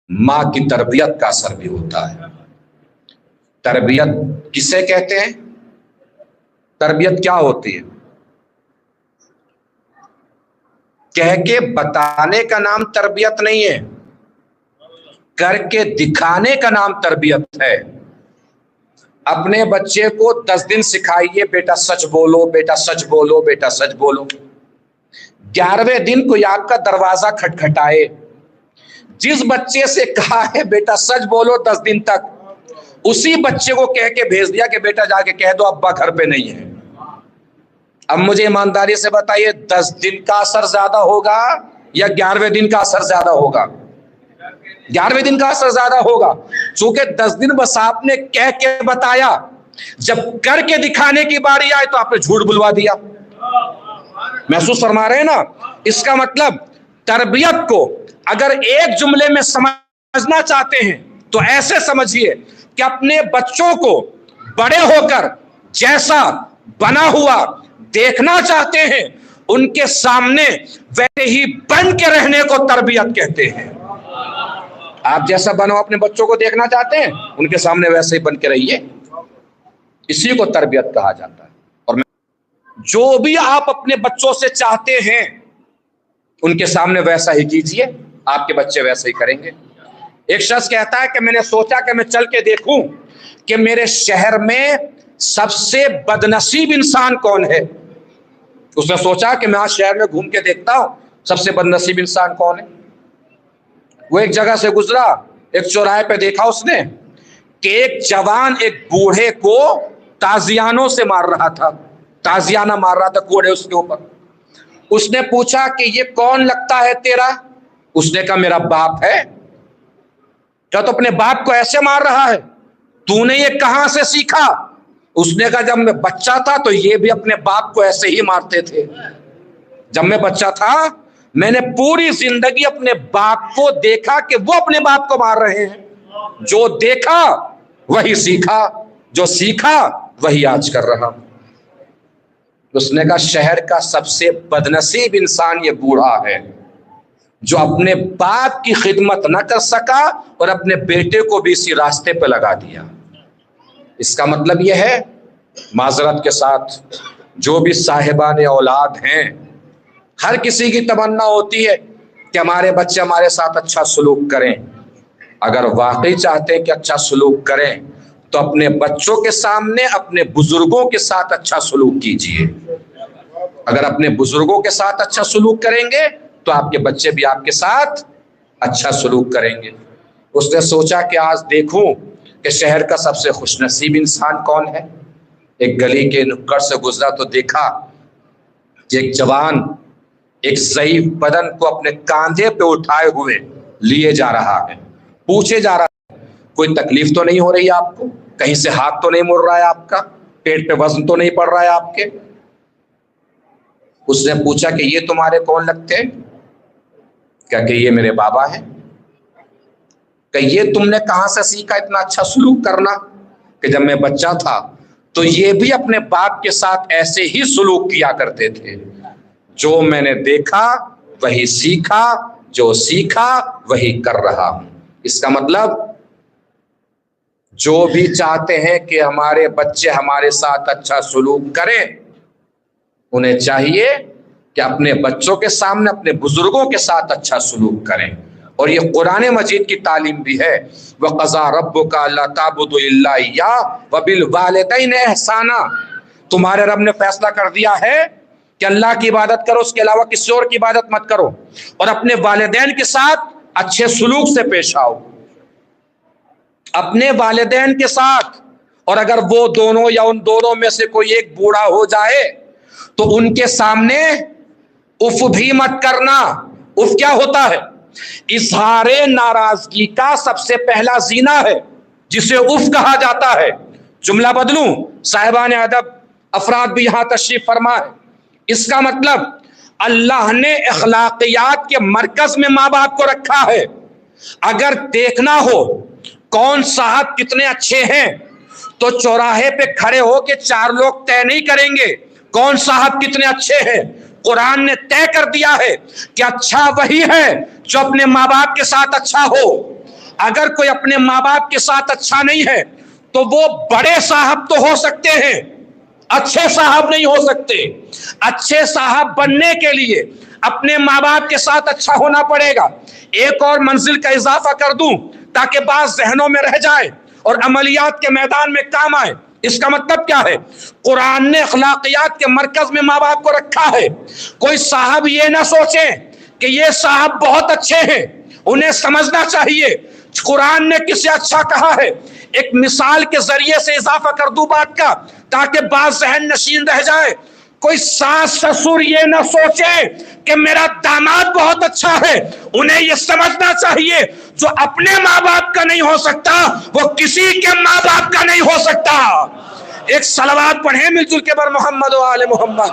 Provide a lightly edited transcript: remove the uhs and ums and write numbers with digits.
ماں کی تربیت کا اثر بھی ہوتا ہے۔ تربیت کسے کہتے ہیں؟ تربیت کیا ہوتی ہے؟ کہہ کے بتانے کا نام تربیت نہیں ہے، کر کے دکھانے کا نام تربیت ہے۔ اپنے بچے کو 10 دن سکھائیے بیٹا سچ بولو، بیٹا سچ بولو، بیٹا سچ بولو۔ 11ویں دن کوئی آپ کا دروازہ کھٹکھٹائے، جس بچے سے کہا ہے بیٹا سچ بولو 10 دن تک، اسی بچے کو کہہ کے بھیج دیا کہ بیٹا جا کے کہہ دو ابا گھر پہ نہیں ہے۔ اب مجھے ایمانداری سے بتائیے 10 دن کا اثر زیادہ ہوگا یا 11ویں دن کا اثر زیادہ ہوگا؟ 11ویں دن کا اثر زیادہ ہوگا، چونکہ 10 دن بس آپ نے کہہ کے بتایا، جب کر کے دکھانے کی باری آئے تو آپ نے جھوٹ بلوا دیا۔ محسوس فرما رہے ہیں نا؟ اس کا مطلب تربیت کو اگر ایک جملے میں سمجھنا چاہتے ہیں تو ایسے سمجھیے کہ اپنے بچوں کو بڑے ہو کر جیسا بنا ہوا دیکھنا چاہتے ہیں، ان کے سامنے ویسے ہی بن کے رہنے کو تربیت کہتے ہیں۔ آپ جیسا بنو اپنے بچوں کو دیکھنا چاہتے ہیں، ان کے سامنے ویسے ہی بن کے رہیے، اسی کو تربیت کہا جاتا ہے۔ اور جو بھی آپ اپنے بچوں سے چاہتے ہیں ان کے سامنے ویسا ہی کیجئے، آپ کے بچے ویسا ہی کریں گے۔ ایک شخص کہتا ہے کہ میں نے سوچا کہ میں چل کے دیکھوں کہ میرے شہر میں سب سے بدنصیب انسان کون ہے۔ اس نے سوچا کہ میں آج شہر میں گھوم کے دیکھتا ہوں سب سے بدنصیب انسان کون ہے۔ وہ ایک جگہ سے گزرا، ایک چوراہے پہ دیکھا اس نے کہ ایک جوان ایک بوڑھے کو تازیانوں سے مار رہا تھا، تازیانہ مار رہا تھا کوڑے اس کے اوپر۔ اس نے پوچھا کہ یہ کون لگتا ہے تیرا؟ اس نے کہا میرا باپ ہے۔ کیا تو اپنے باپ کو ایسے مار رہا ہے؟ تو نے یہ کہاں سے سیکھا؟ اس نے کہا جب میں بچہ تھا تو یہ بھی اپنے باپ کو ایسے ہی مارتے تھے۔ جب میں بچہ تھا میں نے پوری زندگی اپنے باپ کو دیکھا کہ وہ اپنے باپ کو مار رہے ہیں، جو دیکھا وہی سیکھا، جو سیکھا وہی آج کر رہا۔ اس نے کہا شہر کا سب سے بدنصیب انسان یہ بوڑھا ہے جو اپنے باپ کی خدمت نہ کر سکا اور اپنے بیٹے کو بھی اسی راستے پہ لگا دیا۔ اس کا مطلب یہ ہے، معذرت کے ساتھ، جو بھی صاحبان اولاد ہیں، ہر کسی کی تمنا ہوتی ہے کہ ہمارے بچے ہمارے ساتھ اچھا سلوک کریں۔ اگر واقعی چاہتے ہیں کہ اچھا سلوک کریں تو اپنے بچوں کے سامنے اپنے بزرگوں کے ساتھ اچھا سلوک کیجیے۔ اگر اپنے بزرگوں کے ساتھ اچھا سلوک کریں گے تو آپ کے بچے بھی آپ کے ساتھ اچھا سلوک کریں گے۔ اس نے سوچا کہ آج دیکھوں کہ شہر کا سب سے خوش نصیب انسان کون ہے۔ ایک گلی کے نکڑ سے گزرا تو دیکھا کہ ایک جوان ایک ضعیف بدن کو اپنے کاندھے پہ اٹھائے ہوئے لیے جا رہا ہے، پوچھے جا رہا ہے کوئی تکلیف تو نہیں ہو رہی آپ کو؟ کہیں سے ہاتھ تو نہیں مڑ رہا ہے آپ کا؟ پیٹ پہ وزن تو نہیں پڑ رہا ہے آپ کے؟ اس نے پوچھا کہ یہ تمہارے کون لگتے ہیں؟ کہ یہ میرے بابا ہیں۔ کہ یہ تم نے کہاں سے سیکھا اتنا اچھا سلوک کرنا؟ کہ جب میں بچہ تھا تو یہ بھی اپنے باپ کے ساتھ ایسے ہی سلوک کیا کرتے تھے، جو میں نے دیکھا وہی سیکھا، جو سیکھا وہی کر رہا ہوں۔ اس کا مطلب جو بھی چاہتے ہیں کہ ہمارے بچے ہمارے ساتھ اچھا سلوک کریں، انہیں چاہیے کہ اپنے بچوں کے سامنے اپنے بزرگوں کے ساتھ اچھا سلوک کریں۔ اور یہ قرآن مجید کی تعلیم بھی ہے، وَقَضَىٰ رَبُّكَ أَلَّا تَعْبُدُوا إِلَّا إِيَّاهُ وَبِالْوَالِدَيْنِ إِحْسَانًا۔ تمہارے رب نے فیصلہ کر دیا ہے کہ اللہ کی عبادت کرو، اس کے علاوہ کسی اور کی عبادت مت کرو، اور اپنے والدین کے ساتھ اچھے سلوک سے پیش آؤ۔ اپنے والدین کے ساتھ، اور اگر وہ دونوں یا ان دونوں میں سے کوئی ایک بوڑھا ہو جائے تو ان کے سامنے اف بھی مت کرنا۔ اف کیا ہوتا ہے؟ اظہار ناراضگی کا سب سے پہلا زینہ ہے، جسے اف کہا جاتا ہے۔ جملہ بدلوں، صاحبان ادب افراد بھی یہاں تشریف فرما ہے۔ اس کا مطلب اللہ نے اخلاقیات کے مرکز میں ماں باپ کو رکھا ہے۔ اگر دیکھنا ہو کون صاحب کتنے اچھے ہیں تو چوراہے پہ کھڑے ہو کے 4 لوگ طے نہیں کریں گے کون صاحب کتنے اچھے ہیں۔ قرآن نے طے کر دیا ہے کہ اچھا وہی ہے جو اپنے ماں باپ کے ساتھ اچھا ہو، اگر کوئی اپنے ماں باپ کے ساتھ اچھا نہیں ہے تو وہ بڑے صاحب تو ہو سکتے ہیں، اچھے صاحب نہیں ہو سکتے۔ اچھے صاحب بننے کے لیے اپنے ماں باپ کے ساتھ اچھا ہونا پڑے گا۔ ایک اور منزل کا اضافہ کر دوں تاکہ بات ذہنوں میں رہ جائے اور عملیات کے میدان میں کام آئے۔ اس کا مطلب کیا ہے؟ قرآن نے اخلاقیات کے مرکز میں ماں باپ کو رکھا ہے۔ کوئی صاحب یہ نہ سوچے کہ یہ صاحب بہت اچھے ہیں، انہیں سمجھنا چاہیے قرآن نے کسے اچھا کہا ہے۔ ایک مثال کے ذریعے سے اضافہ کر دوں بات کا تاکہ بات ذہن نشین رہ جائے۔ کوئی ساس سسر یہ نہ سوچے کہ میرا داماد بہت اچھا ہے، انہیں یہ سمجھنا چاہیے جو اپنے ماں باپ کا نہیں ہو سکتا وہ کسی کے ماں باپ کا نہیں ہو سکتا۔ ایک صلوات پڑھیں مل جل کے بر محمد و آل محمد۔